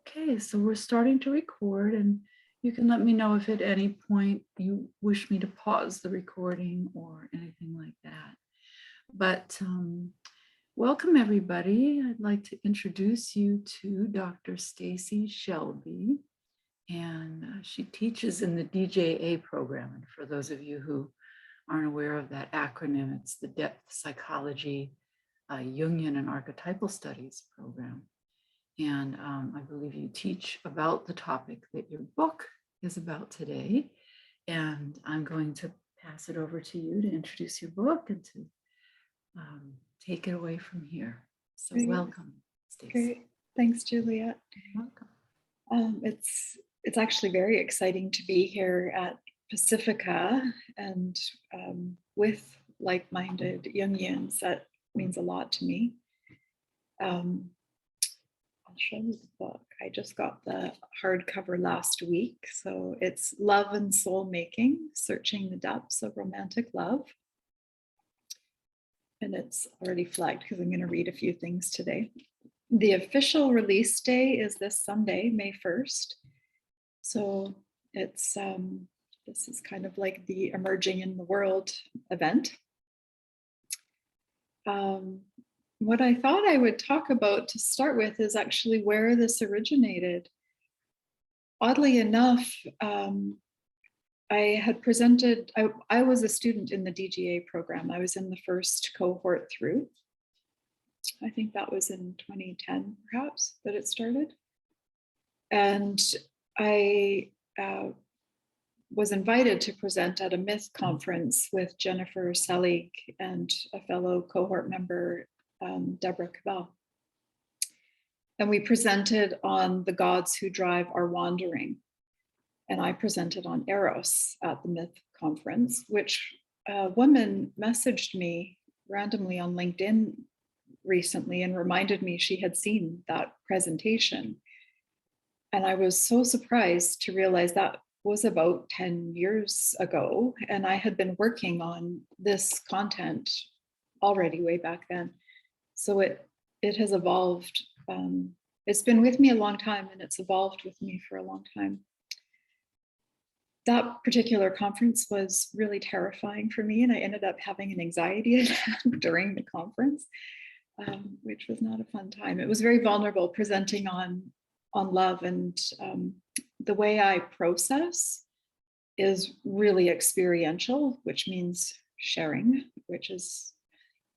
Okay, so we're starting to record, and you can let me know if at any point you wish me to pause the recording or anything like that. But welcome, everybody. I'd like to introduce you to Dr. Stacey Shelby, and she teaches in the DJA program. And for those of you who aren't aware of that acronym, it's the Depth Psychology Jungian and Archetypal Studies program. And I believe you teach about the topic that your book is about today. And I'm going to pass it over to you to introduce your book and to take it away from here. So Great. Welcome, Stacey. Great. Thanks, Juliet. Welcome. It's actually very exciting to be here at Pacifica and with like-minded Jungians. That means a lot to me. I'll show you the book. I just got the hardcover last week. So it's Love and Soul Making, Searching the Depths of Romantic Love. And it's already flagged because I'm going to read a few things today. The official release day is this Sunday, May 1st. So it's this is kind of like the Emerging in the World event. What I thought I would talk about to start with is actually where this originated. Oddly enough, I had presented, I was a student in the DGA program. I was in the first cohort through. I think that was in 2010, perhaps, that it started. And I was invited to present at a myth conference with Jennifer Selig and a fellow cohort member, Deborah Cabell. And we presented on the gods who drive our wandering. And I presented on Eros at the myth conference, which a woman messaged me randomly on LinkedIn recently and reminded me she had seen that presentation. And I was so surprised to realize that was about 10 years ago. And I had been working on this content already way back then. So it has evolved. It's been with me a long time, and it's evolved with me for a long time. That particular conference was really terrifying for me, and I ended up having an anxiety attack during the conference, which was not a fun time. It was very vulnerable presenting on love, and the way I process is really experiential, which means sharing, which is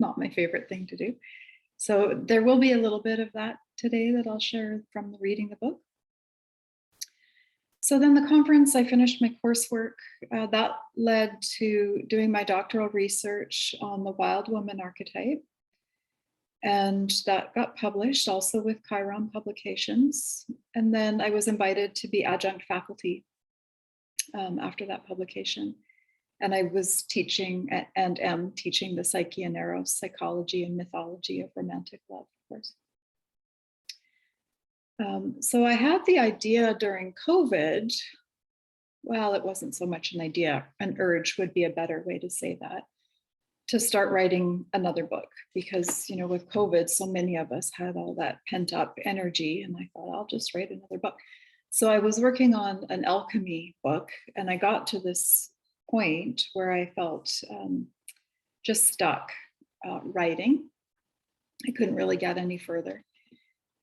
not my favorite thing to do. So there will be a little bit of that today that I'll share from reading the book. So then the conference, I finished my coursework. That led to doing my doctoral research on the wild woman archetype. And that got published also with Chiron Publications. And then I was invited to be adjunct faculty after that publication. And I was teaching and am teaching the Psyche and Eros, psychology and mythology of romantic love, of course. So I had the idea during COVID. Well, it wasn't so much an idea, an urge would be a better way to say that, to start writing another book, because, you know, with COVID, so many of us had all that pent up energy, and I thought, I'll just write another book. So I was working on an alchemy book, and I got to this point where I felt just stuck writing. I couldn't really get any further.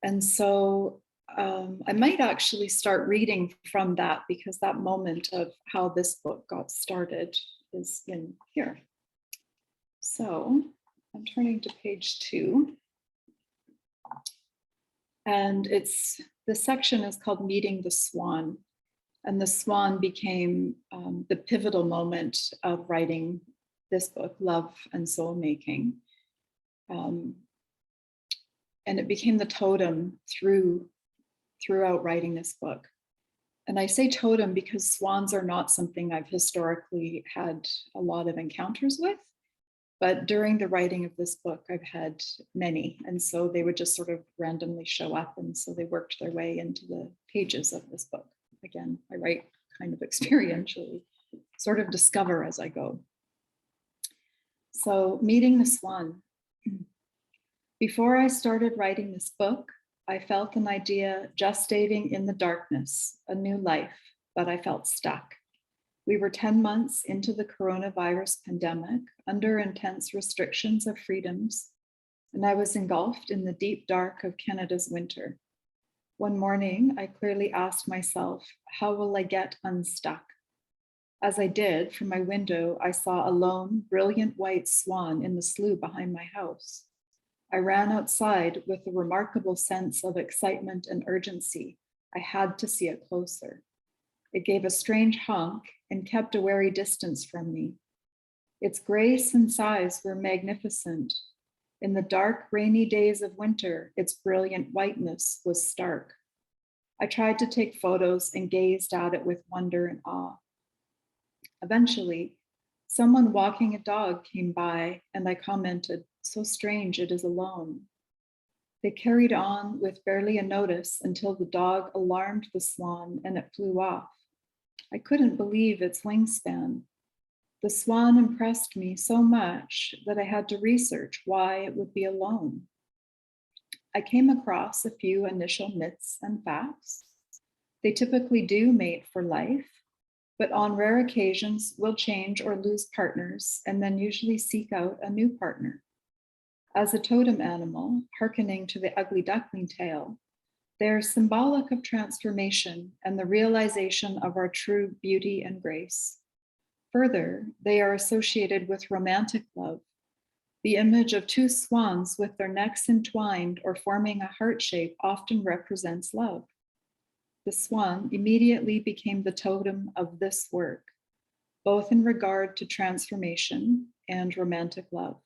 And so I might actually start reading from that, because that moment of how this book got started is in here. So I'm turning to page 2. And the section is called Meeting the Swan. And the Swan became the pivotal moment of writing this book, Love and Soul Making. And it became the totem throughout writing this book. And I say totem because swans are not something I've historically had a lot of encounters with. But during the writing of this book, I've had many. And so they would just sort of randomly show up. And so they worked their way into the pages of this book. Again, I write kind of experientially, sort of discover as I go. So Meeting the Swan. Before I started writing this book, I felt an idea gestating in the darkness, a new life, but I felt stuck. We were 10 months into the coronavirus pandemic, under intense restrictions of freedoms, and I was engulfed in the deep dark of Canada's winter. One morning, I clearly asked myself, how will I get unstuck? As I did, from my window, I saw a lone, brilliant white swan in the slough behind my house. I ran outside with a remarkable sense of excitement and urgency. I had to see it closer. It gave a strange honk and kept a wary distance from me. Its grace and size were magnificent. In the dark, rainy days of winter, its brilliant whiteness was stark. I tried to take photos and gazed at it with wonder and awe. Eventually, someone walking a dog came by, and I commented, "So strange it is alone." They carried on with barely a notice until the dog alarmed the swan and it flew off. I couldn't believe its wingspan. The swan impressed me so much that I had to research why it would be alone. I came across a few initial myths and facts. They typically do mate for life, but on rare occasions will change or lose partners and then usually seek out a new partner. As a totem animal, hearkening to the ugly duckling tale, they are symbolic of transformation and the realization of our true beauty and grace. Further, they are associated with romantic love. The image of two swans with their necks entwined or forming a heart shape often represents love. The swan immediately became the totem of this work, both in regard to transformation and romantic love.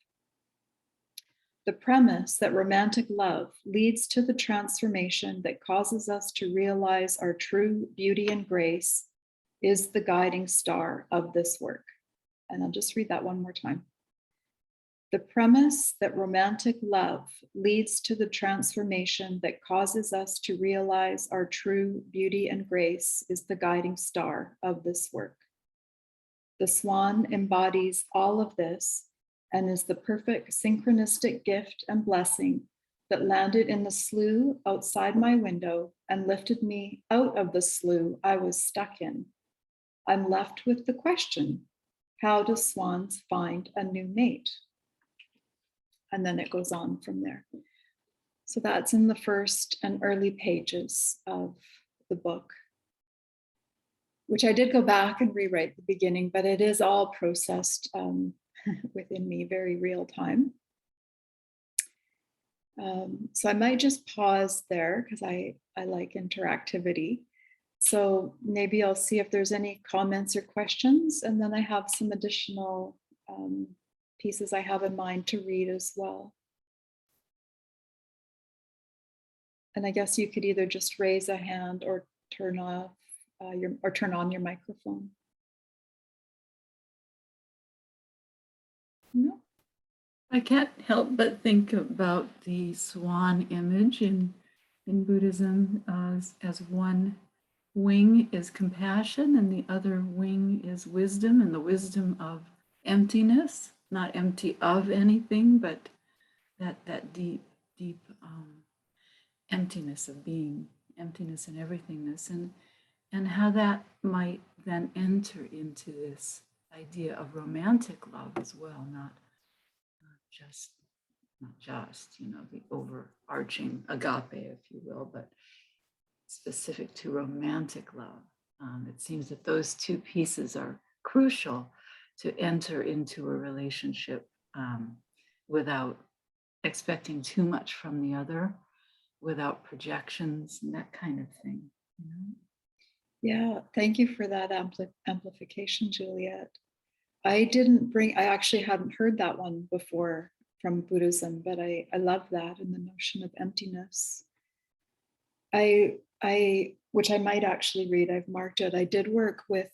The premise that romantic love leads to the transformation that causes us to realize our true beauty and grace is the guiding star of this work. And I'll just read that one more time. The premise that romantic love leads to the transformation that causes us to realize our true beauty and grace is the guiding star of this work. The swan embodies all of this and is the perfect synchronistic gift and blessing that landed in the slough outside my window and lifted me out of the slough I was stuck in. I'm left with the question, how do swans find a new mate? And then it goes on from there. So that's in the first and early pages of the book, which I did go back and rewrite the beginning, but it is all processed within me very real time. So I might just pause there because I like interactivity. So maybe I'll see if there's any comments or questions, and then I have some additional pieces I have in mind to read as well. And I guess you could either just raise a hand or turn off turn on your microphone. No. I can't help but think about the swan image in Buddhism as one wing is compassion and the other wing is wisdom, and the wisdom of emptiness, not empty of anything, but that deep emptiness of being, emptiness and everythingness, and how that might then enter into this idea of romantic love as well, not just, the overarching agape, if you will, but specific to romantic love. It seems that those two pieces are crucial to enter into a relationship without expecting too much from the other, without projections and that kind of thing. Yeah, thank you for that amplification, Juliet. I actually hadn't heard that one before from Buddhism, but I love that and the notion of emptiness. Which I might actually read, I've marked it. I did work with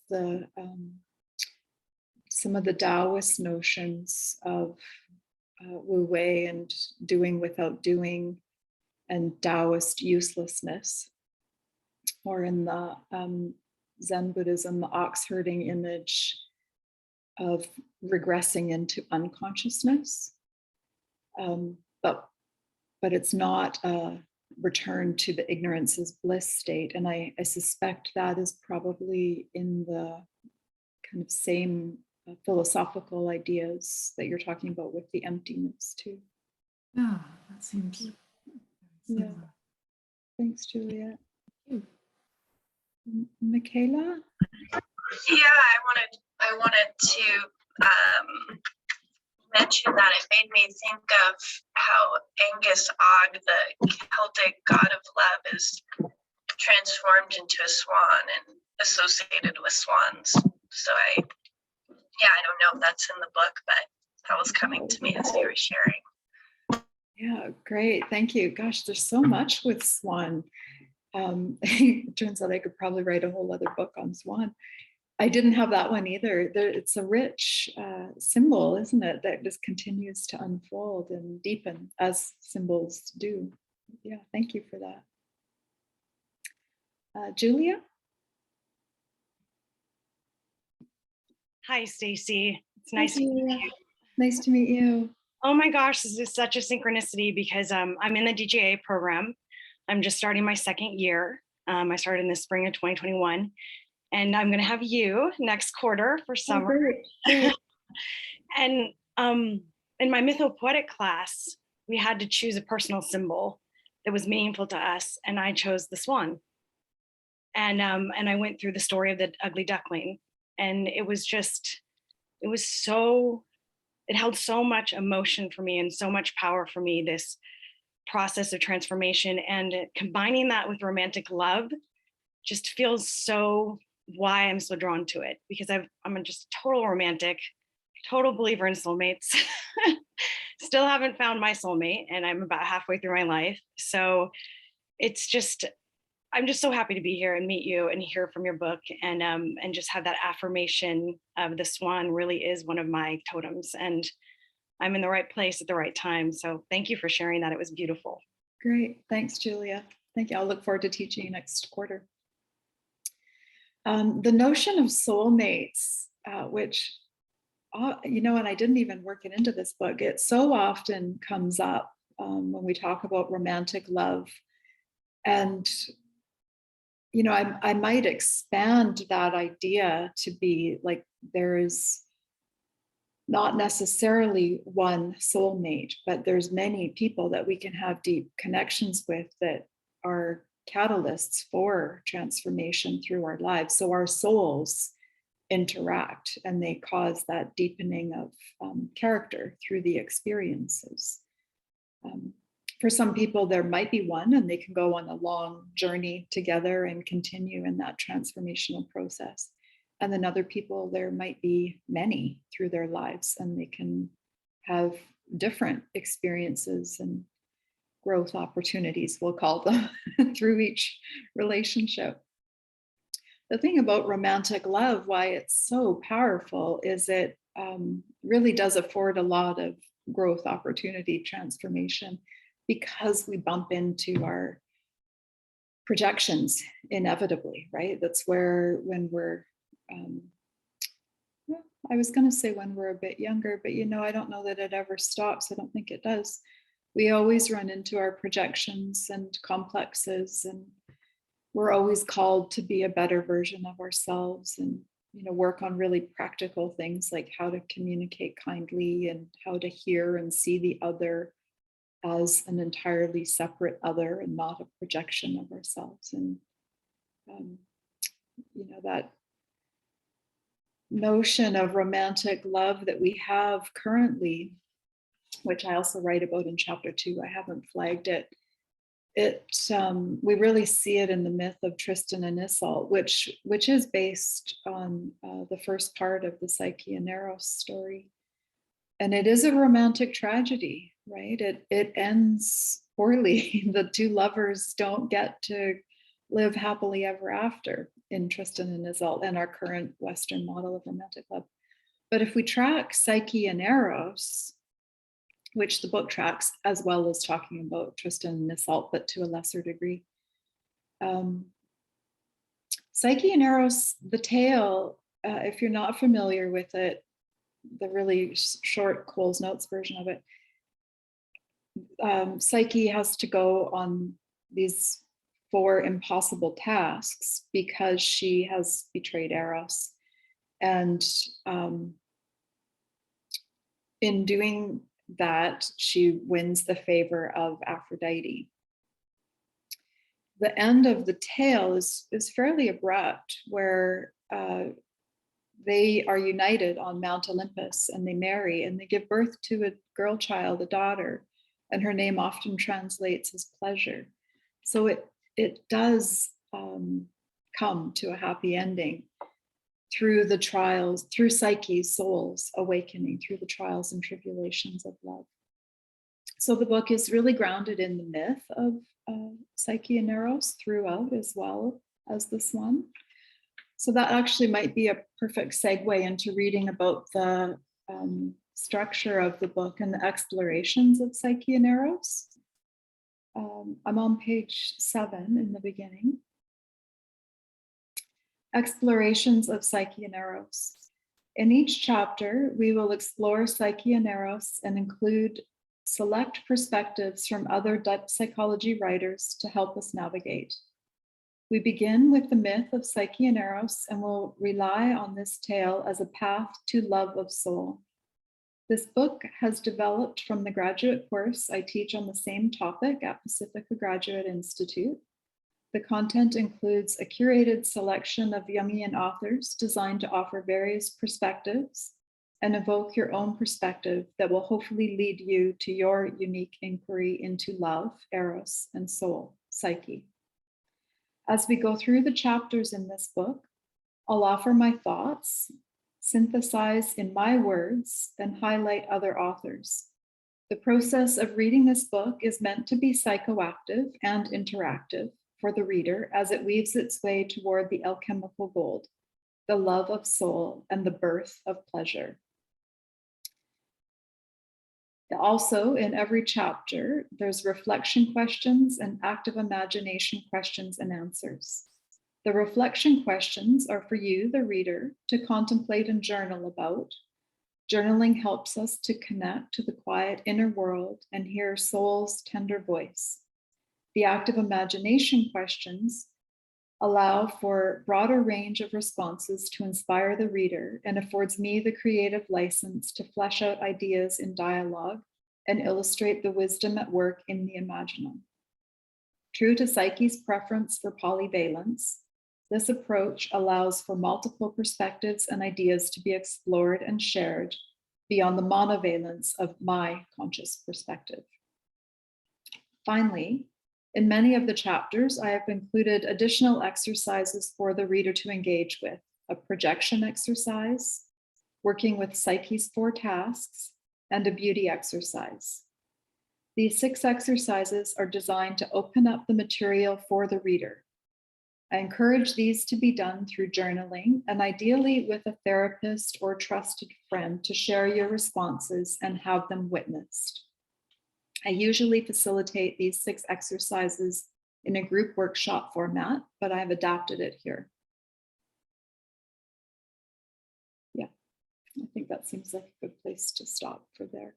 some of the Taoist notions of Wu Wei and doing without doing and Taoist uselessness, or in the Zen Buddhism, the ox herding image of regressing into unconsciousness. But it's not return to the ignorance is bliss state. And I suspect that is probably in the kind of same philosophical ideas that you're talking about with the emptiness too. Yeah, that seems Yeah. similar. Thanks, Juliet. Michaela? Yeah, I wanted to mention that it made me think of how Angus Og, the Celtic god of love, is transformed into a swan and associated with swans. So I don't know if that's in the book, but that was coming to me as you were sharing. Yeah, great. Thank you. Gosh, there's so much with Swan. It turns out I could probably write a whole other book on Swan. I didn't have that one either. It's a rich symbol, isn't it? That just continues to unfold and deepen as symbols do. Yeah, thank you for that. Julia? Hi, Stacey. It's nice to meet you. Nice to meet you. Oh my gosh, this is such a synchronicity because I'm in the DGA program. I'm just starting my second year. I started in the spring of 2021, and I'm going to have you next quarter for summer. Oh, and in my mythopoetic class, we had to choose a personal symbol that was meaningful to us, and I chose the swan. And I went through the story of the ugly duckling, and it held so much emotion for me and so much power for me, this process of transformation. And combining that with romantic love just feels so why I'm so drawn to it, because I'm a just total romantic, total believer in soulmates. Still haven't found my soulmate, and I'm about halfway through my life. So I'm just so happy to be here and meet you and hear from your book, and just have that affirmation of the swan really is one of my totems, and I'm in the right place at the right time. So thank you for sharing that. It was beautiful. great. Thanks, Julia. Thank you. I'll look forward to teaching you next quarter. The notion of soulmates, which, and I didn't even work it into this book, it so often comes up when we talk about romantic love. And I might expand that idea to be like, there is not necessarily one soulmate, but there's many people that we can have deep connections with that are catalysts for transformation through our lives. So our souls interact and they cause that deepening of character through the experiences. For some people, there might be one and they can go on a long journey together and continue in that transformational process. And then other people, there might be many through their lives and they can have different experiences and growth opportunities, we'll call them, through each relationship. The thing about romantic love, why it's so powerful, is it really does afford a lot of growth opportunity, transformation, because we bump into our projections inevitably, right? That's where, when we're, I was going to say when we're a bit younger, but I don't know that it ever stops. I don't think it does. We always run into our projections and complexes, and we're always called to be a better version of ourselves and work on really practical things like how to communicate kindly and how to hear and see the other as an entirely separate other and not a projection of ourselves. And that notion of romantic love that we have currently, which I also write about in chapter 2, I haven't flagged it. We really see it in the myth of Tristan and Isolde, which is based on the first part of the Psyche and Eros story. And it is a romantic tragedy, right? It ends poorly. The two lovers don't get to live happily ever after in Tristan and Isolde and our current Western model of romantic love. But if we track Psyche and Eros, which the book tracks, as well as talking about Tristan and Isolde, but to a lesser degree. Psyche and Eros, the tale, if you're not familiar with it, the really short Coles Notes version of it, Psyche has to go on these 4 impossible tasks because she has betrayed Eros. And in doing that, she wins the favor of Aphrodite. The end of the tale is fairly abrupt, where they are united on Mount Olympus and they marry and they give birth to a girl child, a daughter, and her name often translates as pleasure. So it does come to a happy ending through the trials, through Psyche's soul's awakening, through the trials and tribulations of love. So the book is really grounded in the myth of Psyche and Eros throughout, as well as the Swan. So that actually might be a perfect segue into reading about the structure of the book and the explorations of Psyche and Eros. I'm on page 7 in the beginning. Explorations of Psyche and Eros. In each chapter, we will explore Psyche and Eros and include select perspectives from other depth psychology writers to help us navigate. We begin with the myth of Psyche and Eros and will rely on this tale as a path to love of soul. This book has developed from the graduate course I teach on the same topic at Pacifica Graduate Institute. The content includes a curated selection of Jungian authors designed to offer various perspectives and evoke your own perspective that will hopefully lead you to your unique inquiry into love, Eros, and soul, Psyche. As we go through the chapters in this book, I'll offer my thoughts, synthesize in my words, and highlight other authors. The process of reading this book is meant to be psychoactive and interactive for the reader as it weaves its way toward the alchemical gold, the love of soul, and the birth of pleasure. Also, in every chapter, there's reflection questions and active imagination questions and answers. The reflection questions are for you, the reader, to contemplate and journal about. Journaling helps us to connect to the quiet inner world and hear soul's tender voice. The active imagination questions allow for broader range of responses to inspire the reader and affords me the creative license to flesh out ideas in dialogue and illustrate the wisdom at work in the imaginal. True to Psyche's preference for polyvalence, this approach allows for multiple perspectives and ideas to be explored and shared beyond the monovalence of my conscious perspective. Finally, in many of the chapters, I have included additional exercises for the reader to engage with: a projection exercise, working with Psyche's 4 tasks, and a beauty exercise. These 6 exercises are designed to open up the material for the reader. I encourage these to be done through journaling and ideally with a therapist or trusted friend to share your responses and have them witnessed. I usually facilitate these 6 exercises in a group workshop format, but I've adapted it here. Yeah, I think that seems like a good place to stop for there.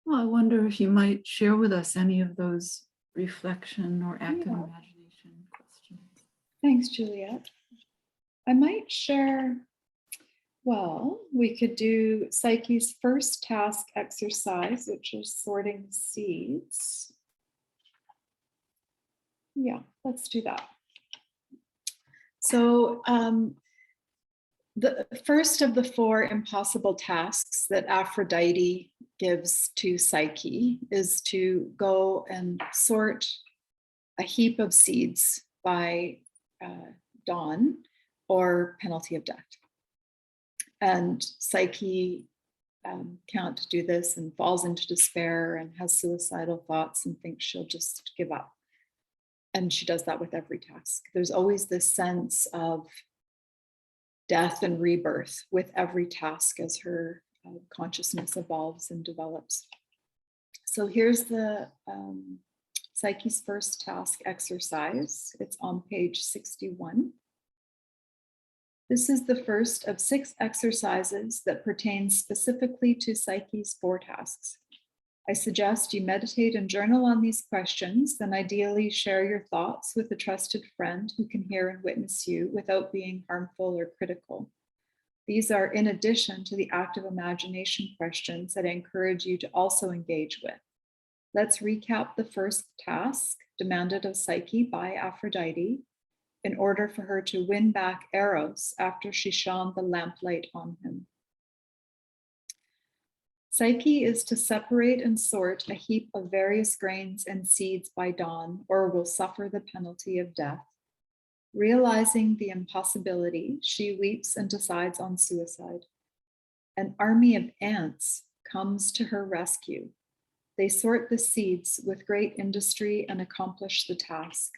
Well, I wonder if you might share with us any of those reflection or active imagination questions. Thanks, Juliet. I might share, well, we could do Psyche's first task exercise, which is sorting seeds. Yeah, let's do that. So the first of the 4 impossible tasks that Aphrodite gives to Psyche is to go and sort a heap of seeds by dawn or penalty of death. And Psyche can't do this and falls into despair and has suicidal thoughts and thinks she'll just give up. And she does that with every task. There's always this sense of death and rebirth with every task as her consciousness evolves and develops. So here's the Psyche's first task exercise. It's on page 61. This is the first of 6 exercises that pertain specifically to Psyche's 4 tasks. I suggest you meditate and journal on these questions, then ideally share your thoughts with a trusted friend who can hear and witness you without being harmful or critical. These are in addition to the active imagination questions that I encourage you to also engage with. Let's recap the first task demanded of Psyche by Aphrodite in order for her to win back Eros after she shone the lamplight on him. Psyche is to separate and sort a heap of various grains and seeds by dawn, or will suffer the penalty of death. Realizing the impossibility, she weeps and decides on suicide. An army of ants comes to her rescue. They sort the seeds with great industry and accomplish the task.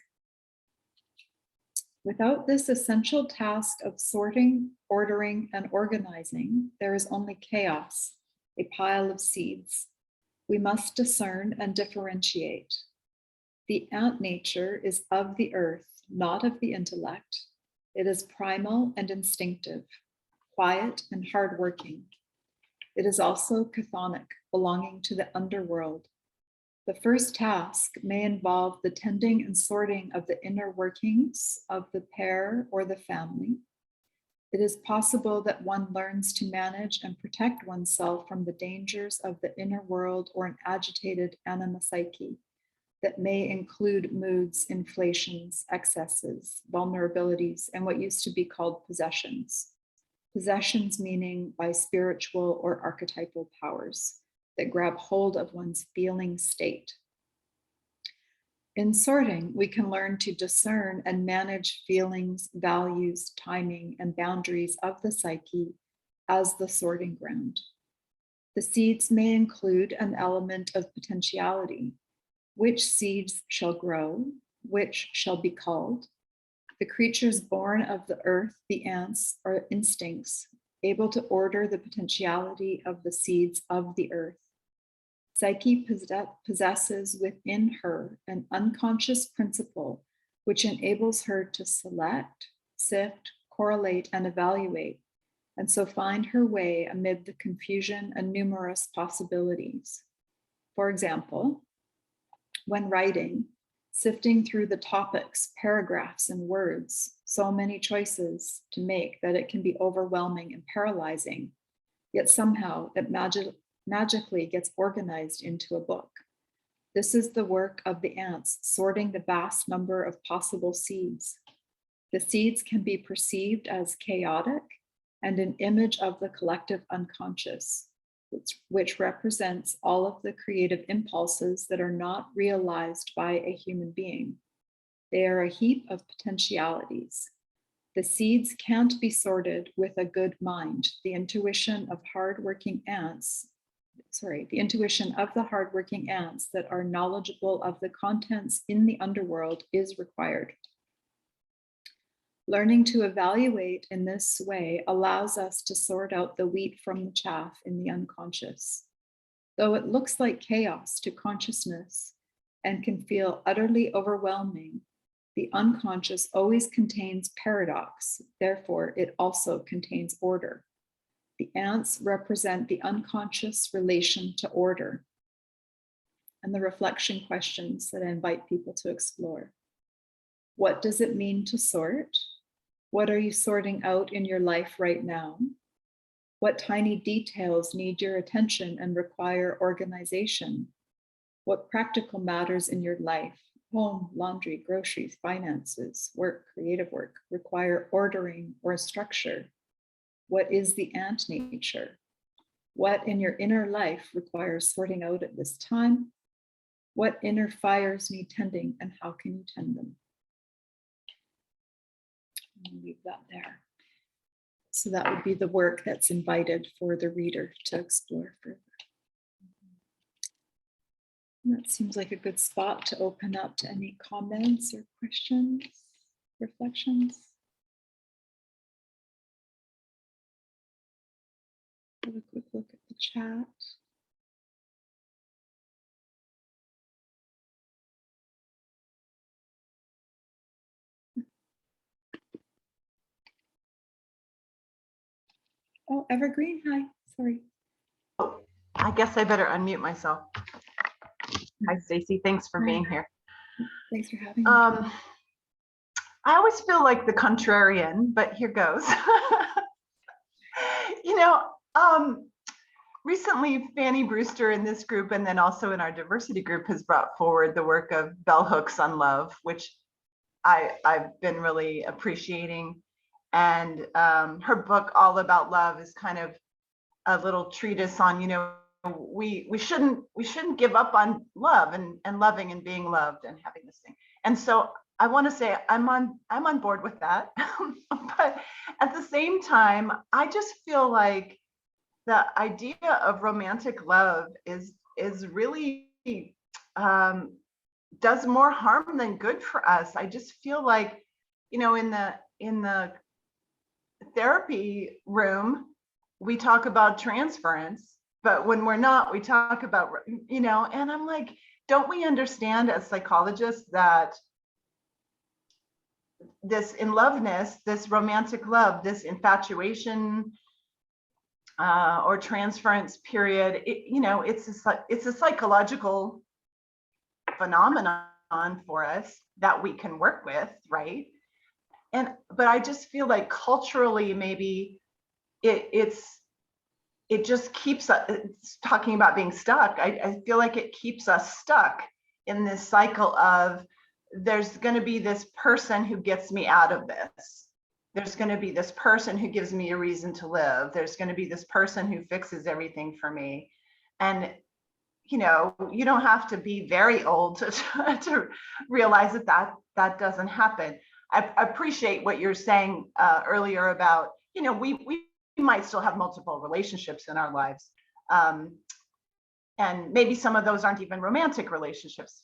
Without this essential task of sorting, ordering, and organizing, there is only chaos, a pile of seeds. We must discern and differentiate. The ant nature is of the earth, not of the intellect. It is primal and instinctive, quiet and hardworking. It is also chthonic, belonging to the underworld. The first task may involve the tending and sorting of the inner workings of the pair or the family. It is possible that one learns to manage and protect oneself from the dangers of the inner world or an agitated anima psyche that may include moods, inflations, excesses, vulnerabilities, and what used to be called possessions. Possessions meaning by spiritual or archetypal powers that grab hold of one's feeling state. In sorting, we can learn to discern and manage feelings, values, timing, and boundaries of the psyche as the sorting ground. The seeds may include an element of potentiality. Which seeds shall grow? Which shall be called? The creatures born of the earth, the ants, are instincts, able to order the potentiality of the seeds of the earth. Psyche possesses within her an unconscious principle which enables her to select, sift, correlate, and evaluate, and so find her way amid the confusion and numerous possibilities. For example, when writing, sifting through the topics, paragraphs, and words, so many choices to make that it can be overwhelming and paralyzing, yet somehow it magically gets organized into a book. This is the work of the ants, sorting the vast number of possible seeds. The seeds can be perceived as chaotic and an image of the collective unconscious, which represents all of the creative impulses that are not realized by a human being. They are a heap of potentialities. The seeds can't be sorted with a good mind. The intuition of the hardworking ants that are knowledgeable of the contents in the underworld is required. Learning to evaluate in this way allows us to sort out the wheat from the chaff in the unconscious. Though it looks like chaos to consciousness and can feel utterly overwhelming, the unconscious always contains paradox, therefore it also contains order. The ants represent the unconscious relation to order and the reflection questions that I invite people to explore. What does it mean to sort? What are you sorting out in your life right now? What tiny details need your attention and require organization? What practical matters in your life, home, laundry, groceries, finances, work, creative work, require ordering or structure? What is the ant nature? What in your inner life requires sorting out at this time? What inner fires need tending and how can you tend them? I'll leave that there. So that would be the work that's invited for the reader to explore further. That seems like a good spot to open up to any comments or questions, reflections. Have a quick look at the chat. Oh, Evergreen, hi, sorry. I guess I better unmute myself. Hi, Stacey. Thanks for being here. Thanks for having me. I always feel like the contrarian, but here goes. you know, recently Fanny Brewster in this group and then also in our diversity group has brought forward the work of bell hooks on love, which I've been really appreciating. And her book, All About Love, is kind of a little treatise on, we shouldn't give up on love and loving and being loved and having this thing. And so I want to say I'm on board with that. But at the same time, I just feel like the idea of romantic love is really does more harm than good for us. I just feel like, in the therapy room, we talk about transference, but when we're not, we talk about, and I'm like, don't we understand as psychologists that this in loveness, this romantic love, this infatuation or transference period, it's a psychological phenomenon for us that we can work with, right? But I just feel like culturally, maybe it just keeps us, it's talking about being stuck. I feel like it keeps us stuck in this cycle of there's going to be this person who gets me out of this. There's going to be this person who gives me a reason to live. There's going to be this person who fixes everything for me. And, you don't have to be very old to realize that doesn't happen. I appreciate what you're saying earlier about, we might still have multiple relationships in our lives. And maybe some of those aren't even romantic relationships.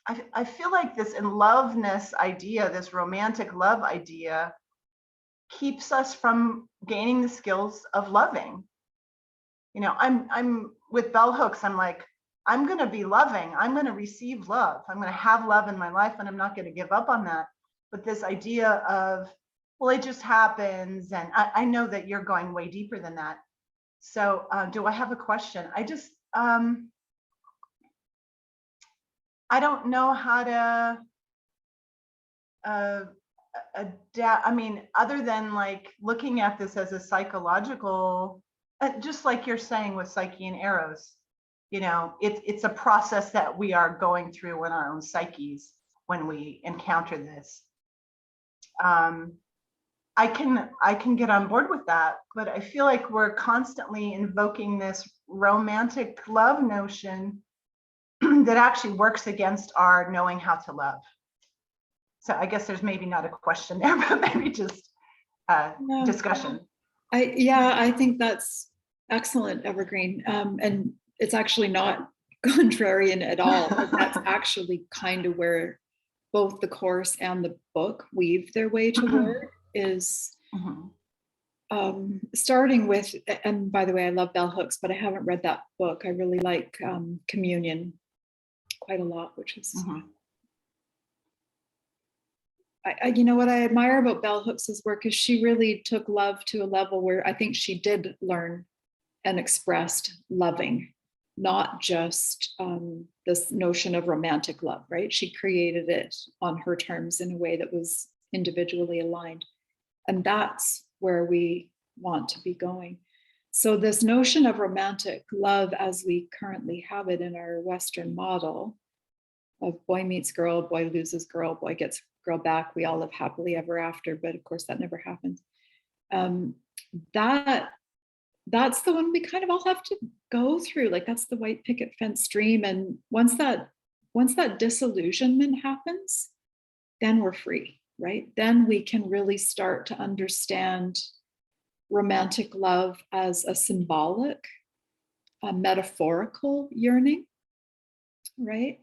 I feel like this in loveness idea, this romantic love idea, keeps us from gaining the skills of loving. I'm with bell hooks. I'm like, I'm going to be loving. I'm going to receive love. I'm going to have love in my life, and I'm not going to give up on that. But this idea of, well, it just happens. And I know that you're going way deeper than that. So do I have a question? I just, I don't know how to adapt. Other than like looking at this as a psychological, just like you're saying with Psyche and Eros, it's a process that we are going through in our own psyches when we encounter this. I can get on board with that, but I feel like we're constantly invoking this romantic love notion that actually works against our knowing how to love. So I guess there's maybe not a question there, but maybe just discussion. I think that's excellent, Evergreen. And it's actually not contrarian at all. That's actually kind of where both the course and the book weave their way toward is starting with, and by the way, I love bell hooks, but I haven't read that book. I really like Communion quite a lot, which is, what I admire about bell hooks' work is she really took love to a level where I think she did learn and expressed loving, not just this notion of romantic love, right? She created it on her terms in a way that was individually aligned. And that's where we want to be going. So this notion of romantic love as we currently have it in our Western model of boy meets girl, boy loses girl, boy gets girl back, we all live happily ever after, but of course that never happens. That's the one we kind of all have to go through. Like that's the white picket fence dream. And once that disillusionment happens, then we're free, right? Then we can really start to understand romantic love as a symbolic, a metaphorical yearning, right?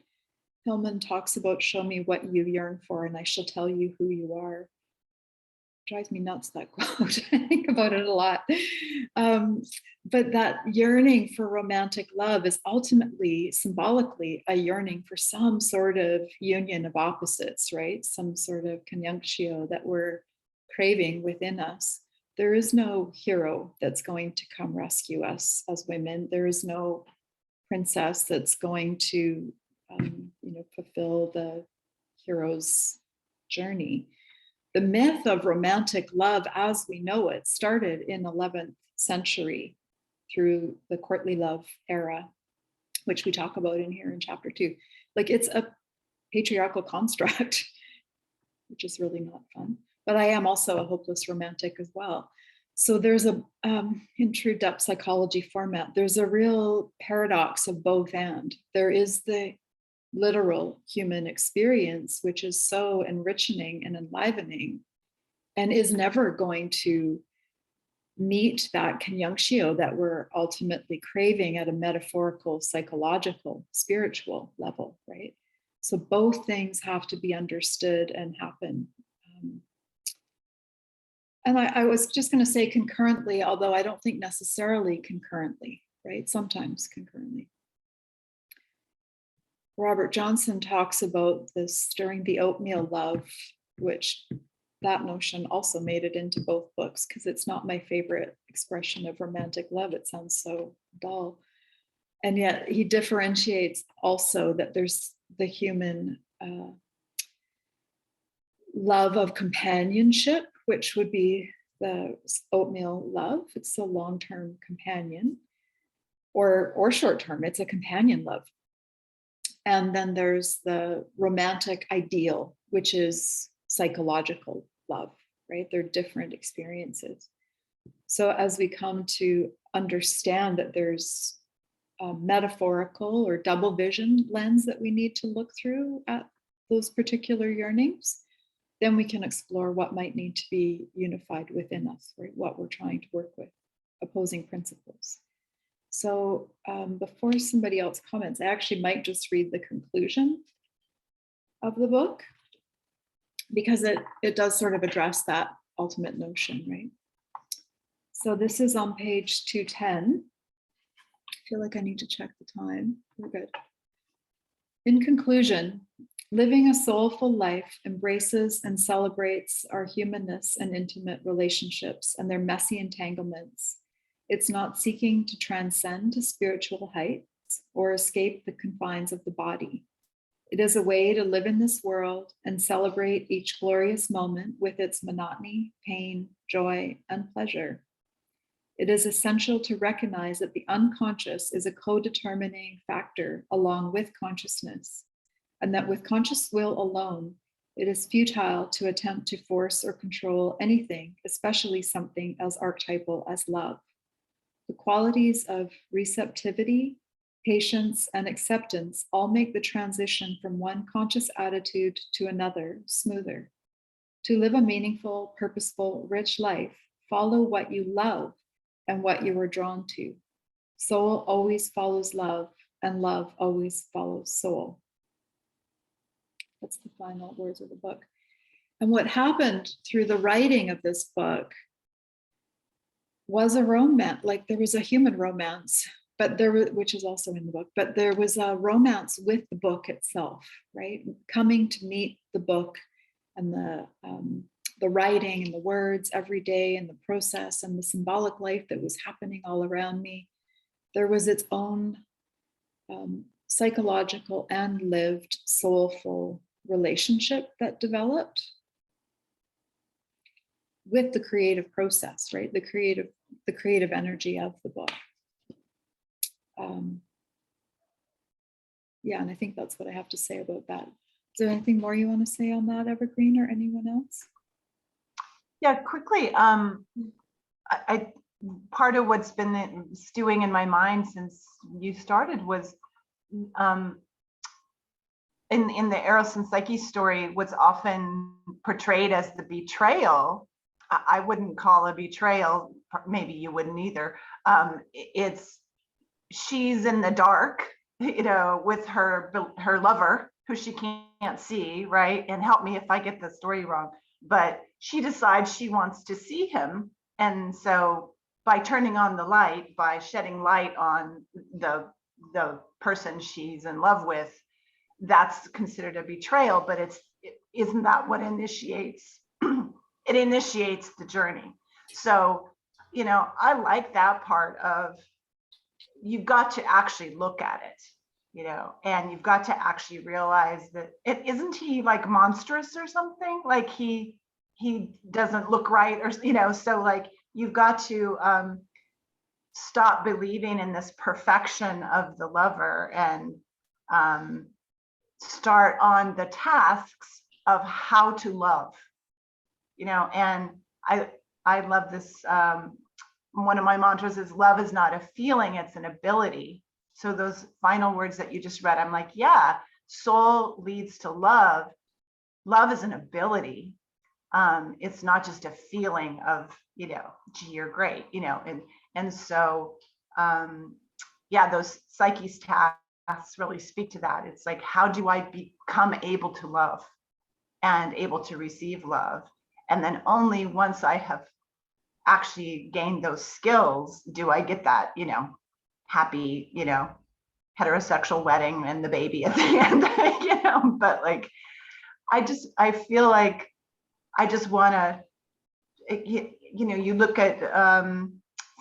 Hillman talks about show me what you yearn for and I shall tell you who you are. Drives me nuts, that quote. I think about it a lot. But that yearning for romantic love is ultimately, symbolically, a yearning for some sort of union of opposites, right? Some sort of conjunctio that we're craving within us. There is no hero that's going to come rescue us as women. There is no princess that's going to, fulfill the hero's journey. The myth of romantic love as we know it started in 11th century through the courtly love era, which we talk about in here in chapter 2. Like, it's a patriarchal construct, which is really not fun. But I am also a hopeless romantic as well. So there's in true depth psychology format, there's a real paradox of both and. There is the literal human experience, which is so enriching and enlivening, and is never going to meet that conjunctio that we're ultimately craving at a metaphorical, psychological, spiritual level, right? So both things have to be understood and happen. And I was just going to say concurrently, although I don't think necessarily concurrently, right? Sometimes concurrently. Robert Johnson talks about this stirring the oatmeal love, which that notion also made it into both books, because it's not my favorite expression of romantic love. It sounds so dull. And yet he differentiates also that there's the human love of companionship, which would be the oatmeal love. It's a long-term companion, or short-term, it's a companion love. And then there's the romantic ideal, which is psychological love, right? They're different experiences. So as we come to understand that there's a metaphorical or double vision lens that we need to look through at those particular yearnings, then we can explore what might need to be unified within us, right? What we're trying to work with, opposing principles. So before somebody else comments, I actually might just read the conclusion of the book, because it does sort of address that ultimate notion, right? So this is on page 210. I feel like I need to check the time. We're good. In conclusion, living a soulful life embraces and celebrates our humanness and intimate relationships and their messy entanglements. It's not seeking to transcend to spiritual heights or escape the confines of the body. It is a way to live in this world and celebrate each glorious moment with its monotony, pain, joy, and pleasure. It is essential to recognize that the unconscious is a co-determining factor along with consciousness, and that with conscious will alone, it is futile to attempt to force or control anything, especially something as archetypal as love. The qualities of receptivity, patience, and acceptance all make the transition from one conscious attitude to another smoother. To live a meaningful, purposeful, rich life, follow what you love and what you are drawn to. Soul always follows love, and love always follows soul. That's the final words of the book. And what happened through the writing of this book was a romance, like there was a human romance, but there was, which is also in the book, but there was a romance with the book itself, right? Coming to meet the book and the writing and the words every day and the process and the symbolic life that was happening all around me. There was its own psychological and lived soulful relationship that developed with the creative process, right? The creative energy of the book. Yeah, and I think that's what I have to say about that. Is there anything more you want to say on that, Evergreen, or anyone else? Yeah, quickly. I part of what's been stewing in my mind since you started was in the Eros and Psyche story, what's often portrayed as the betrayal. I wouldn't call a betrayal, maybe you wouldn't either. It's she's in the dark, with her lover who she can't see, right? And help me if I get the story wrong, but she decides she wants to see him. And so by turning on the light, by shedding light on the person she's in love with, that's considered a betrayal, but isn't that what initiates it initiates the journey. So I like that part of you've got to actually look at it, you know, and you've got to actually realize that it isn't he like monstrous or something, like he doesn't look right, or you know, so like you've got to stop believing in this perfection of the lover and start on the tasks of how to love, you know. And I love this, one of my mantras is love is not a feeling, it's an ability. So those final words that you just read, I'm like, yeah, soul leads to love. Love is an ability. It's not just a feeling of, you know, gee, you're great, you know. And so yeah, those psyche's tasks really speak to that. It's like, how do I become able to love and able to receive love? And then only once I have actually gained those skills do I get that, you know, happy, you know, heterosexual wedding and the baby at the end, you know. But like, I feel like I just want to, you know, you look at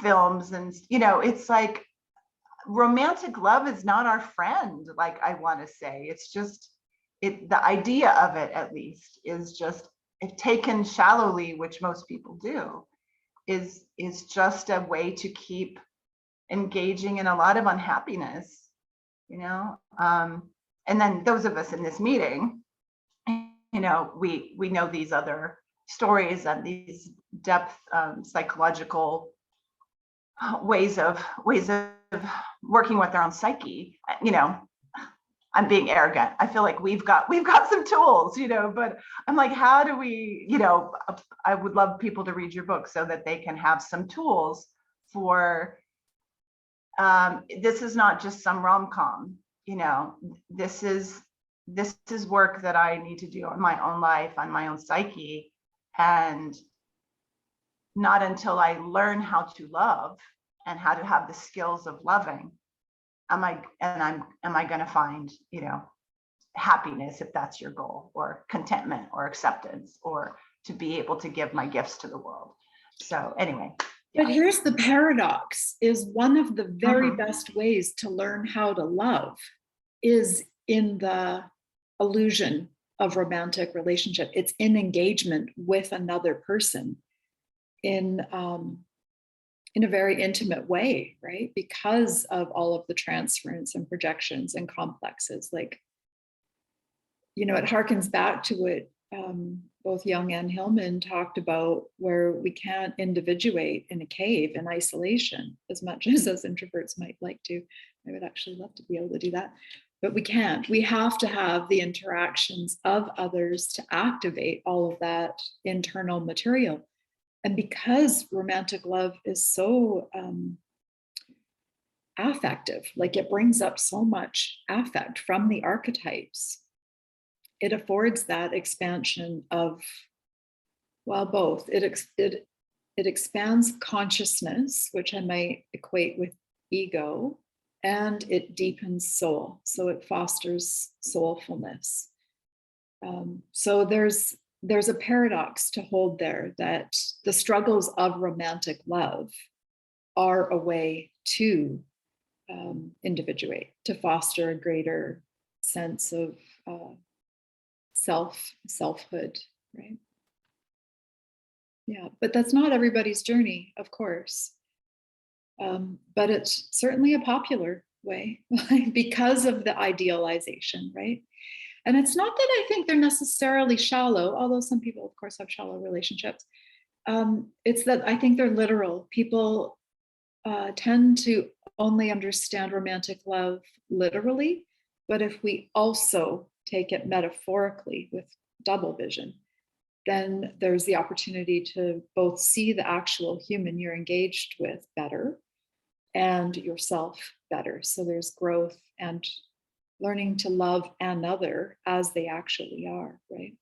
films and, you know, it's like romantic love is not our friend. Like, I want to say, it's just, the idea of it, at least, is just, if taken shallowly, which most people do, is just a way to keep engaging in a lot of unhappiness, you know. And then those of us in this meeting, you know, we know these other stories and these depth psychological ways of working with our own psyche. You know, I'm being arrogant. I feel like we've got some tools, you know, but I'm like, how do we, you know, I would love people to read your book so that they can have some tools for, this is not just some rom-com, you know, this is work that I need to do on my own life, on my own psyche. And not until I learn how to love and how to have the skills of loving, am I going to find, you know, happiness, if that's your goal, or contentment, or acceptance, or to be able to give my gifts to the world. So anyway. But here's the paradox, is one of the very best ways to learn how to love is in the illusion of romantic relationship. It's in engagement with another person in a very intimate way, right? Because of all of the transference and projections and complexes. Like, you know, it harkens back to what both Jung and Hillman talked about, where we can't individuate in a cave in isolation as much as introverts might like to. I would actually love to be able to do that, but we can't. We have to have the interactions of others to activate all of that internal material. And because romantic love is so affective, like it brings up so much affect from the archetypes, it affords that expansion of, well, both. It expands consciousness, which I might equate with ego, and it deepens soul. So it fosters soulfulness. So there's a paradox to hold there, that the struggles of romantic love are a way to individuate, to foster a greater sense of selfhood, right? Yeah, but that's not everybody's journey, of course. But it's certainly a popular way because of the idealization, right? And it's not that I think they're necessarily shallow, although some people, of course, have shallow relationships. It's that I think they're literal. People tend to only understand romantic love literally, but if we also take it metaphorically with double vision, then there's the opportunity to both see the actual human you're engaged with better and yourself better. So there's growth and learning to love another as they actually are, right?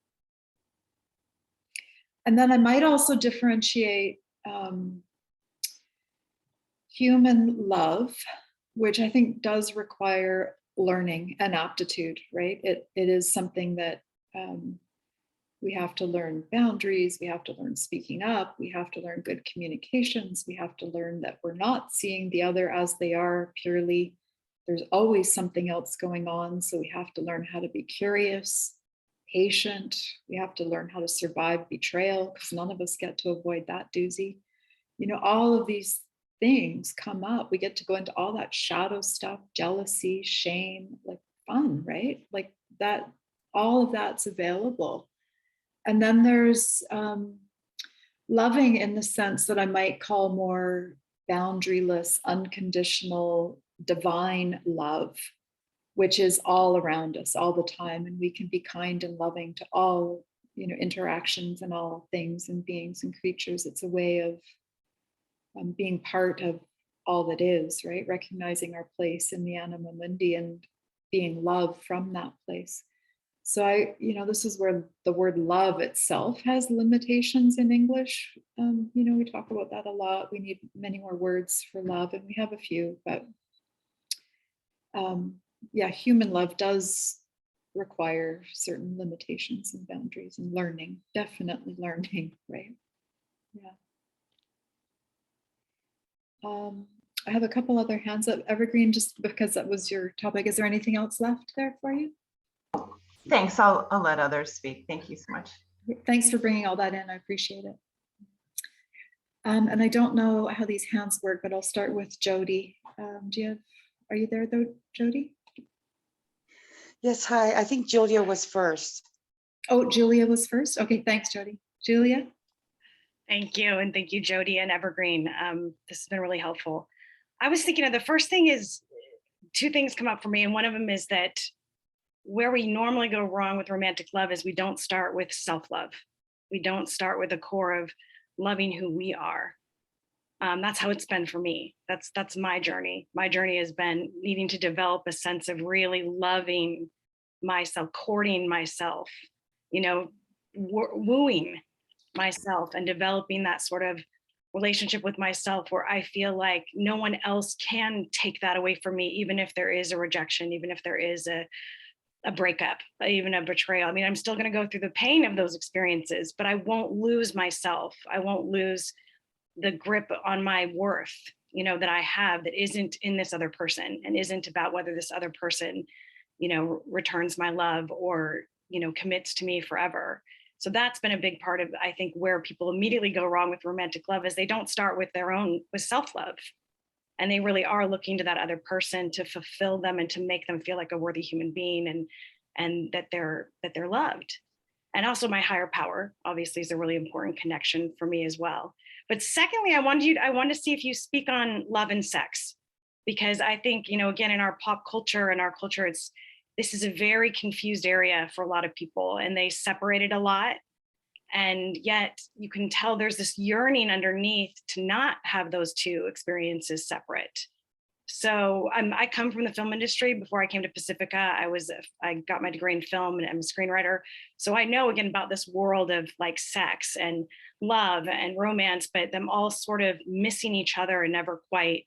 And then I might also differentiate human love, which I think does require learning and aptitude, right? It is something that We have to learn boundaries. We have to learn speaking up. We have to learn good communications. We have to learn that we're not seeing the other as they are purely. There's always something else going on. So we have to learn how to be curious, patient. We have to learn how to survive betrayal, because none of us get to avoid that doozy. You know, all of these things come up. We get to go into all that shadow stuff, jealousy, shame, like fun, right? Like that, all of that's available. And then there's loving in the sense that I might call more boundaryless, unconditional, divine love, which is all around us all the time. And we can be kind and loving to all, you know, interactions and all things and beings and creatures. It's a way of being part of all that is, right? Recognizing our place in the anima mundi and being love from that place. So you know, this is where the word love itself has limitations in English. You know, we talk about that a lot. We need many more words for love, and we have a few, but yeah, human love does require certain limitations and boundaries and learning, definitely learning, right? Yeah. I have a couple other hands up. Evergreen, just because that was your topic. Is there anything else left there for you? Thanks. I'll let others speak. Thank you so much. Thanks for bringing all that in. I appreciate it. And I don't know how these hands work, but I'll start with Jody. Are you there though, Jody? Yes, hi. I think Julia was first. Oh, Julia was first. Okay, thanks, Jody. Julia? Thank you. And thank you, Jody and Evergreen. This has been really helpful. I was thinking of the first thing is, two things come up for me. And one of them is that where we normally go wrong with romantic love is we don't start with self-love. We don't start with the core of loving who we are. That's how it's been for me. That's my journey. My journey has been needing to develop a sense of really loving myself, courting myself, you know, wooing myself and developing that sort of relationship with myself where I feel like no one else can take that away from me, even if there is a rejection, even if there is a breakup, even a betrayal. I mean, I'm still going to go through the pain of those experiences, but I won't lose myself. I won't lose the grip on my worth, you know, that I have that isn't in this other person and isn't about whether this other person, you know, returns my love or, you know, commits to me forever. So that's been a big part of, I think, where people immediately go wrong with romantic love is they don't start with with self-love. And they really are looking to that other person to fulfill them and to make them feel like a worthy human being and that they're loved. And also my higher power, obviously, is a really important connection for me as well. But secondly, I want to see if you speak on love and sex, because I think, you know, again, in our pop culture and our culture, this is a very confused area for a lot of people, and they separate it a lot. And yet you can tell there's this yearning underneath to not have those two experiences separate. So I come from the film industry. Before I came to Pacifica, I got my degree in film and I'm a screenwriter. So I know again about this world of like sex and love and romance, but them all sort of missing each other and never quite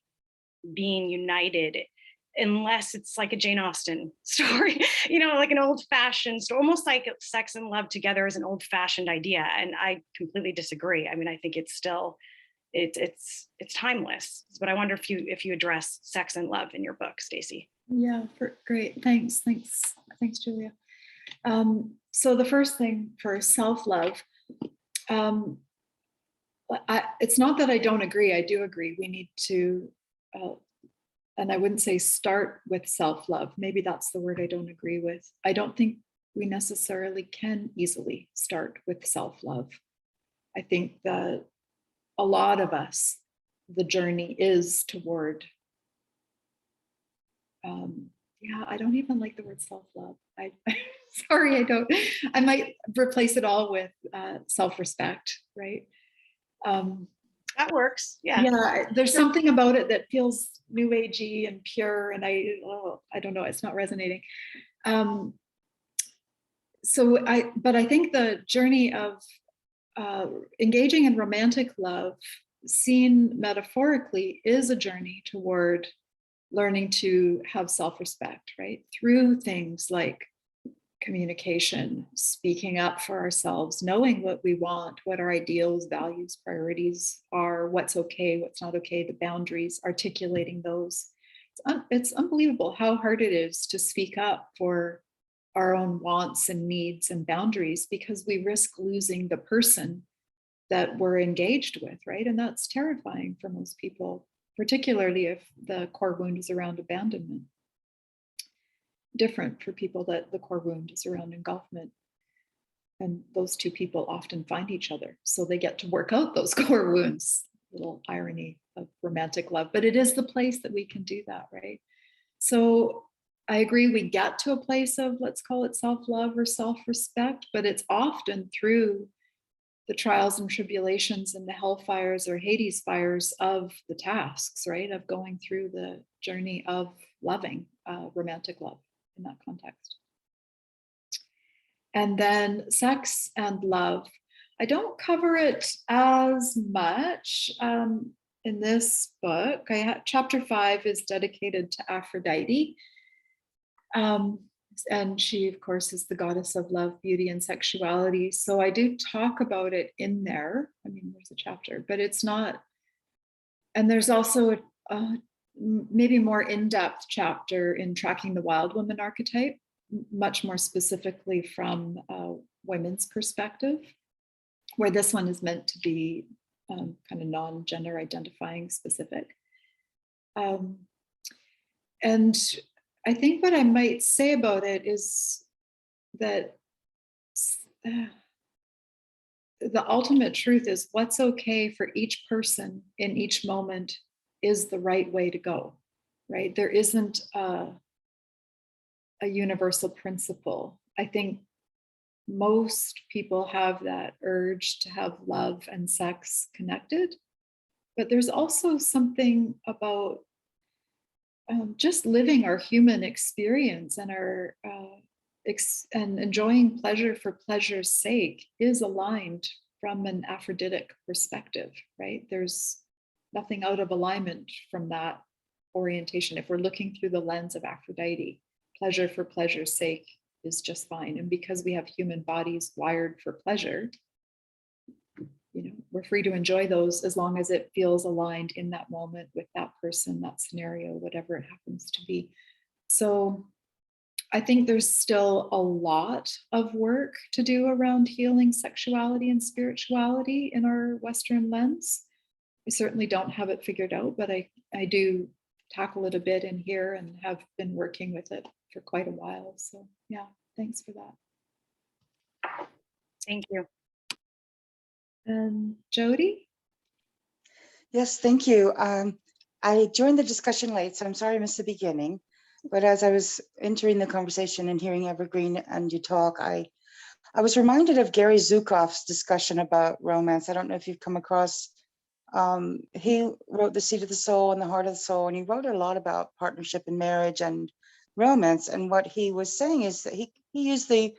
being united, unless it's like a Jane Austen story, you know, like an old fashioned story, almost like sex and love together is an old fashioned idea. And I completely disagree. I mean, I think it's still, it's timeless. But I wonder if you address sex and love in your book, Stacey. Yeah, great. Thanks, Julia. So the first thing for self-love, it's not that I don't agree. I do agree. We need to, and I wouldn't say start with self-love. Maybe that's the word I don't agree with. I don't think we necessarily can easily start with self-love. I think that a lot of us, the journey is toward, I don't even like the word self-love. Sorry, I don't. I might replace it all with self-respect, right? That works. Yeah. Yeah, there's something about it that feels new agey and pure, and I don't know, it's not resonating. But I think the journey of engaging in romantic love, seen metaphorically, is a journey toward learning to have self-respect, right? Through things like communication, speaking up for ourselves, knowing what we want, what our ideals, values, priorities are, what's okay, what's not okay, the boundaries, articulating those. It's unbelievable how hard it is to speak up for our own wants and needs and boundaries, because we risk losing the person that we're engaged with, right? And that's terrifying for most people, particularly if the core wound is around abandonment. Different for people that the core wound is around engulfment. And those two people often find each other, so they get to work out those core wounds. Little irony of romantic love, but it is the place that we can do that, right? So I agree, we get to a place of, let's call it self-love or self-respect, but it's often through the trials and tribulations and the hellfires or Hades fires of the tasks, right? Of going through the journey of loving, romantic love in that context. And then sex and love. I don't cover it as much in this book. Chapter 5 is dedicated to Aphrodite. And she, of course, is the goddess of love, beauty, and sexuality. So I do talk about it in there. I mean, there's a chapter, but it's not. And there's also a maybe more in-depth chapter in tracking the wild woman archetype, much more specifically from a women's perspective, where this one is meant to be kind of non-gender identifying specific. And I think what I might say about it is that the ultimate truth is what's okay for each person in each moment is the right way to go, right? There isn't a universal principle. I think most people have that urge to have love and sex connected, but there's also something about just living our human experience and our and enjoying pleasure for pleasure's sake is aligned from an Aphroditic perspective, right? There's nothing out of alignment from that orientation. If we're looking through the lens of Aphrodite, pleasure for pleasure's sake is just fine. And because we have human bodies wired for pleasure, you know, we're free to enjoy those as long as it feels aligned in that moment with that person, that scenario, whatever it happens to be. So I think there's still a lot of work to do around healing sexuality and spirituality in our Western lens. I certainly don't have it figured out, but I do tackle it a bit in here and have been working with it for quite a while. So yeah, thanks for that. Thank you. And Jody? Yes, thank you. I joined the discussion late, so I'm sorry I missed the beginning. But as I was entering the conversation and hearing Evergreen and you talk, I was reminded of Gary Zukav's discussion about romance. I don't know if you've come across, he wrote The Seed of the Soul and The Heart of the Soul, and he wrote a lot about partnership and marriage and romance. And what he was saying is that he used the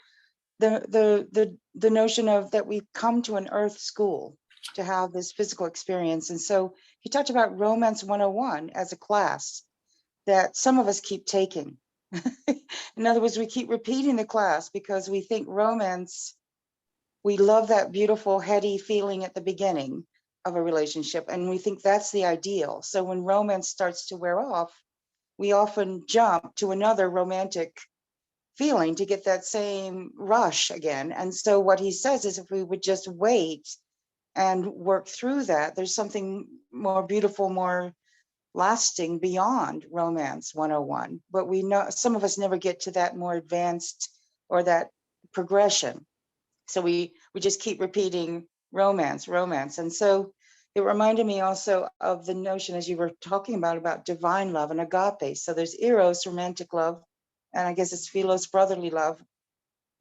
notion of that we come to an earth school to have this physical experience. And so he talked about Romance 101 as a class that some of us keep taking. In other words, we keep repeating the class because we think romance, we love that beautiful heady feeling at the beginning of a relationship, and we think that's the ideal. So when romance starts to wear off, we often jump to another romantic feeling to get that same rush again. And so what he says is if we would just wait and work through that, there's something more beautiful, more lasting beyond Romance 101. But we know some of us never get to that more advanced or that progression. So we just keep repeating romance. And so it reminded me also of the notion, as you were talking about divine love and agape. So there's eros, romantic love, and I guess it's philos, brotherly love,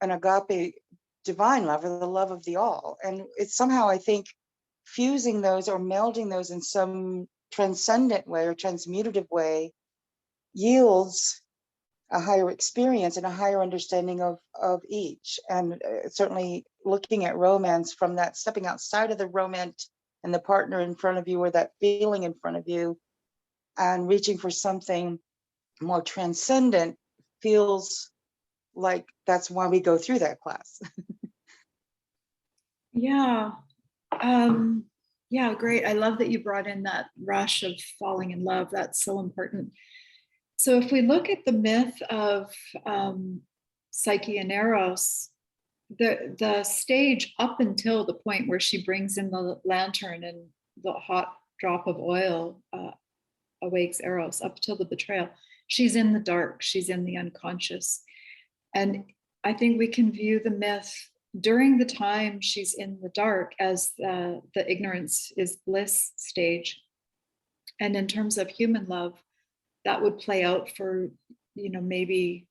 and agape, divine love, or the love of the all. And it's somehow, I think, fusing those or melding those in some transcendent way or transmutative way yields a higher experience and a higher understanding of each. And certainly looking at romance from that, stepping outside of the romance and the partner in front of you or that feeling in front of you and reaching for something more transcendent feels like that's why we go through that class. Yeah. Yeah, great. I love that you brought in that rush of falling in love. That's so important. So if we look at the myth of Psyche and Eros, the stage up until the point where she brings in the lantern and the hot drop of oil awakes Eros, up till the betrayal, she's in the dark, she's in the unconscious. And I think we can view the myth during the time she's in the dark as the ignorance is bliss stage. And in terms of human love, that would play out for, maybe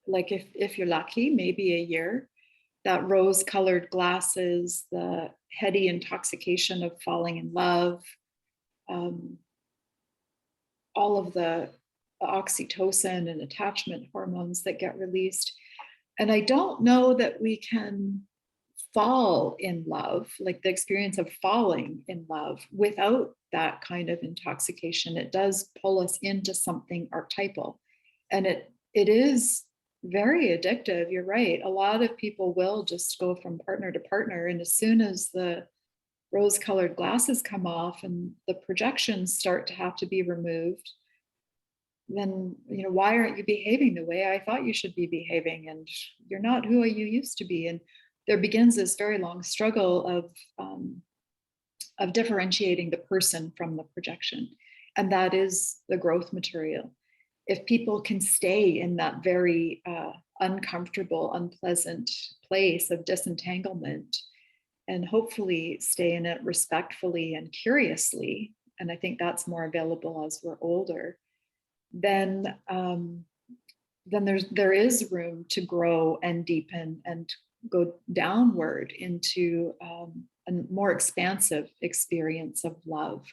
like if you're lucky, maybe a year. That rose-colored glasses, the heady intoxication of falling in love, all of the oxytocin and attachment hormones that get released. And I don't know that we can fall in love, like the experience of falling in love, without that kind of intoxication. It does pull us into something archetypal. And it is very addictive. You're right. A lot of people will just go from partner to partner. And as soon as the rose-colored glasses come off and the projections start to have to be removed, then, why aren't you behaving the way I thought you should be behaving? And you're not who you used to be. And there begins this very long struggle of differentiating the person from the projection. And that is the growth material. If people can stay in that very uncomfortable, unpleasant place of disentanglement, and hopefully stay in it respectfully and curiously, and I think that's more available as we're older, then there is room to grow and deepen and go downward into a more expansive experience of love.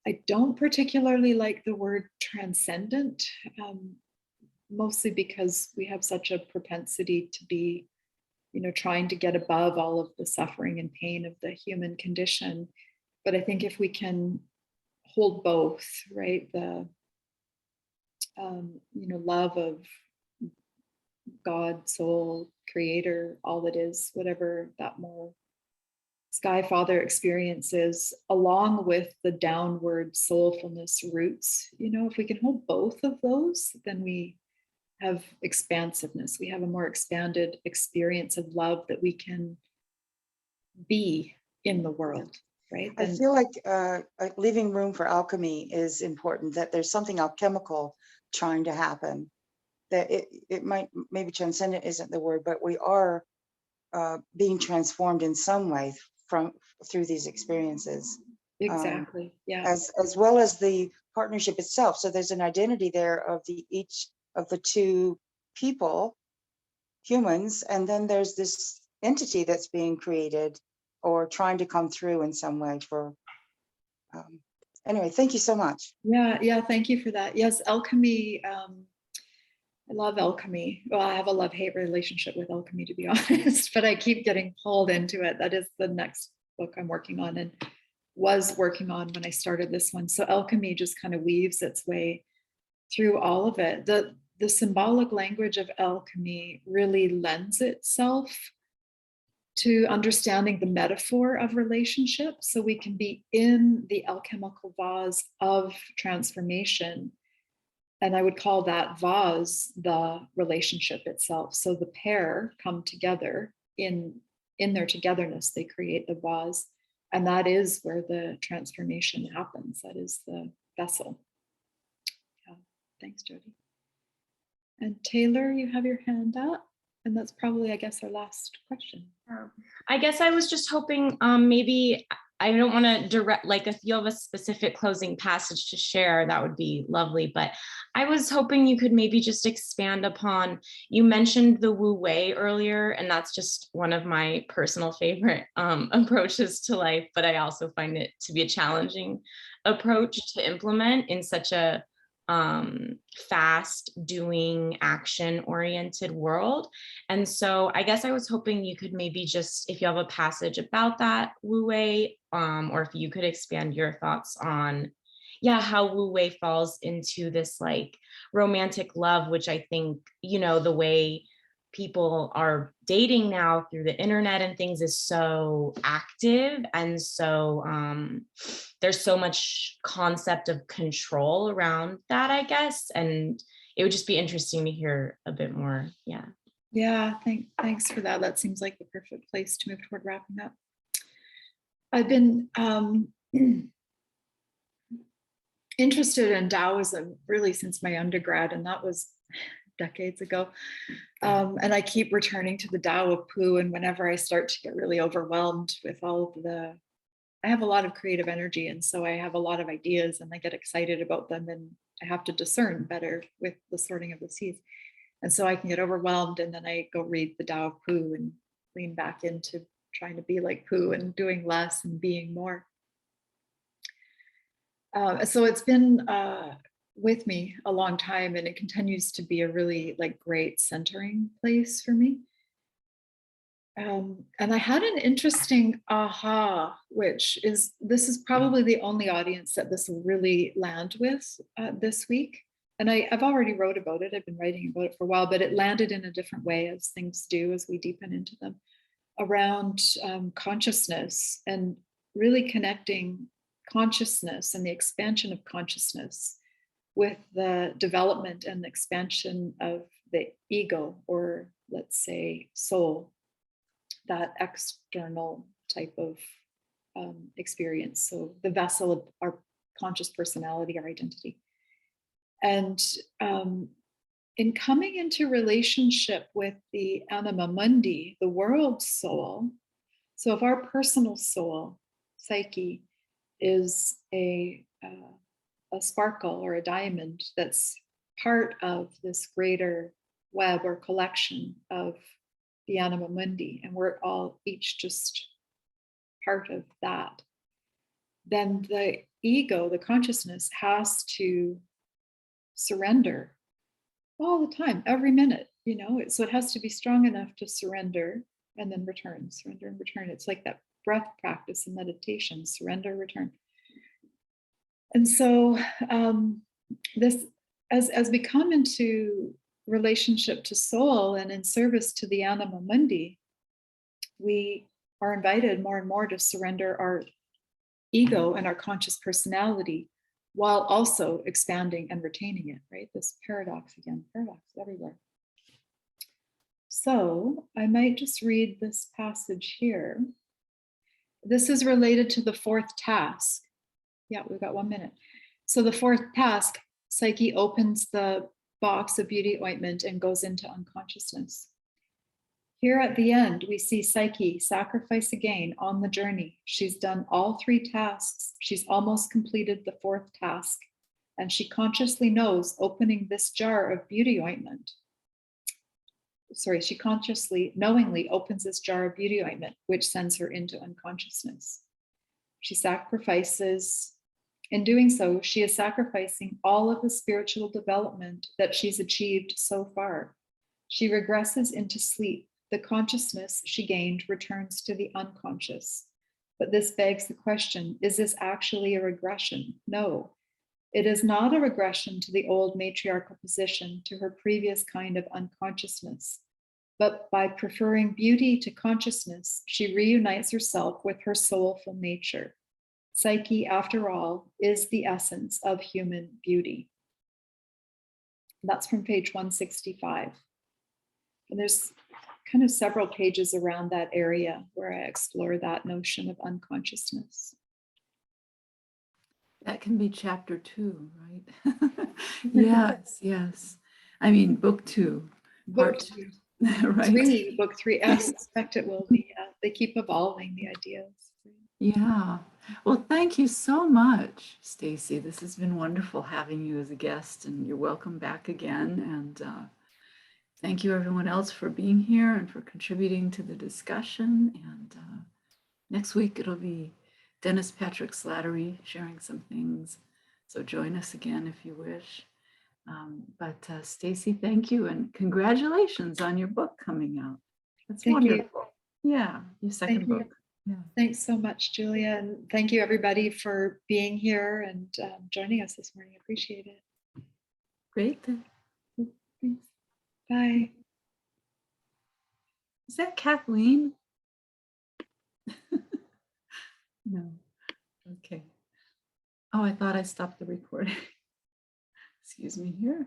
I don't particularly like the word transcendent, mostly because we have such a propensity to be, trying to get above all of the suffering and pain of the human condition. But I think if we can hold both, right, the love of God, soul, creator, all that is, whatever that more Sky Father experiences, along with the downward soulfulness roots. If we can hold both of those, then we have expansiveness. We have a more expanded experience of love that we can be in the world, right? I feel like leaving room for alchemy is important, that there's something alchemical trying to happen, that it might, maybe transcendent isn't the word, but we are being transformed in some way through these experiences. Exactly. Yeah. As well as the partnership itself. So there's an identity there of each of the two people, humans, and then there's this entity that's being created or trying to come through in some way for anyway, thank you so much. Yeah, thank you for that. Yes, alchemy. I love alchemy. Well, I have a love-hate relationship with alchemy, to be honest, but I keep getting pulled into it. That is the next book I'm working on and was working on when I started this one. So alchemy just kind of weaves its way through all of it. The symbolic language of alchemy really lends itself to understanding the metaphor of relationship. So we can be in the alchemical vase of transformation. And I would call that vase the relationship itself. So the pair come together in their togetherness, they create the vase. And that is where the transformation happens. That is the vessel. Yeah. Thanks, Jody. And Taylor, you have your hand up. And that's probably, I guess, our last question. I guess I was just hoping maybe, I don't want to direct, like if you have a specific closing passage to share, that would be lovely. But I was hoping you could maybe just expand upon, you mentioned the Wu Wei earlier, and that's just one of my personal favorite approaches to life, but I also find it to be a challenging approach to implement in such a fast doing action oriented world. And so I guess I was hoping you could maybe just, if you have a passage about that Wu Wei, or if you could expand your thoughts on, yeah, how Wu Wei falls into this like romantic love, which I think, you know, the way people are dating now through the internet and things is so active. And so there's so much concept of control around that, I guess. And it would just be interesting to hear a bit more. Yeah. Yeah, thanks for that. That seems like the perfect place to move toward wrapping up. I've been interested in Taoism really since my undergrad, and that was decades ago. And I keep returning to the Tao of Pu, and whenever I start to get really overwhelmed with all of I have a lot of creative energy, and so I have a lot of ideas and I get excited about them, and I have to discern better with the sorting of the seeds. And so I can get overwhelmed, and then I go read the Tao of Pu and lean back into trying to be like Pu and doing less and being more. So it's been with me a long time, and it continues to be a really like great centering place for me. And I had an interesting aha, which is, this is probably the only audience that this will really land with this week. And I've already wrote about it. I've been writing about it for a while, but it landed in a different way, as things do as we deepen into them, around consciousness and really connecting consciousness and the expansion of consciousness with the development and expansion of the ego, or let's say soul, that external type of experience. So the vessel of our conscious personality, our identity. And in coming into relationship with the anima mundi, the world soul, so if our personal soul, psyche, is a sparkle or a diamond that's part of this greater web or collection of the anima mundi, and we're all each just part of that, then the ego, the consciousness, has to surrender all the time, every minute, you know. So it has to be strong enough to surrender and then return, surrender and return. It's like that breath practice in meditation, surrender, return. And so this, as we come into relationship to soul and in service to the anima mundi, we are invited more and more to surrender our ego and our conscious personality, while also expanding and retaining it, right? This paradox again, paradox everywhere. So I might just read this passage here. This is related to the fourth task. Yeah, we've got 1 minute. So the fourth task, Psyche opens the box of beauty ointment and goes into unconsciousness. Here at the end, we see Psyche sacrifice again on the journey. She's done all 3 tasks. She's almost completed the 4th task, and she consciously knows opening this jar of beauty ointment. Sorry, she consciously, knowingly opens this jar of beauty ointment, which sends her into unconsciousness. She sacrifices, in doing so, she is sacrificing all of the spiritual development that she's achieved so far. She regresses into sleep. The consciousness she gained returns to the unconscious. But this begs the question, is this actually a regression? No, it is not a regression to the old matriarchal position, to her previous kind of unconsciousness. But by preferring beauty to consciousness, she reunites herself with her soulful nature. Psyche, after all, is the essence of human beauty. That's from page 165. And there's kind of several pages around that area where I explore that notion of unconsciousness. That can be chapter 2, right? Yes, yes. I mean, book 2. Book 2. 2. Right? Book 3. I suspect it will be. They keep evolving the ideas. Yeah. Well, thank you so much, Stacey. This has been wonderful having you as a guest, and you're welcome back again. And thank you everyone else for being here and for contributing to the discussion. And next week it'll be Dennis Patrick Slattery sharing some things. So join us again if you wish. But Stacey, thank you, and congratulations on your book coming out. That's Thank wonderful. you. Yeah, your second book. Yeah. Thanks so much, Julia. And thank you everybody for being here and joining us this morning. Appreciate it. Great. Then. Thanks. Bye. Is that Kathleen? No. Okay. Oh, I thought I stopped the recording. Excuse me here.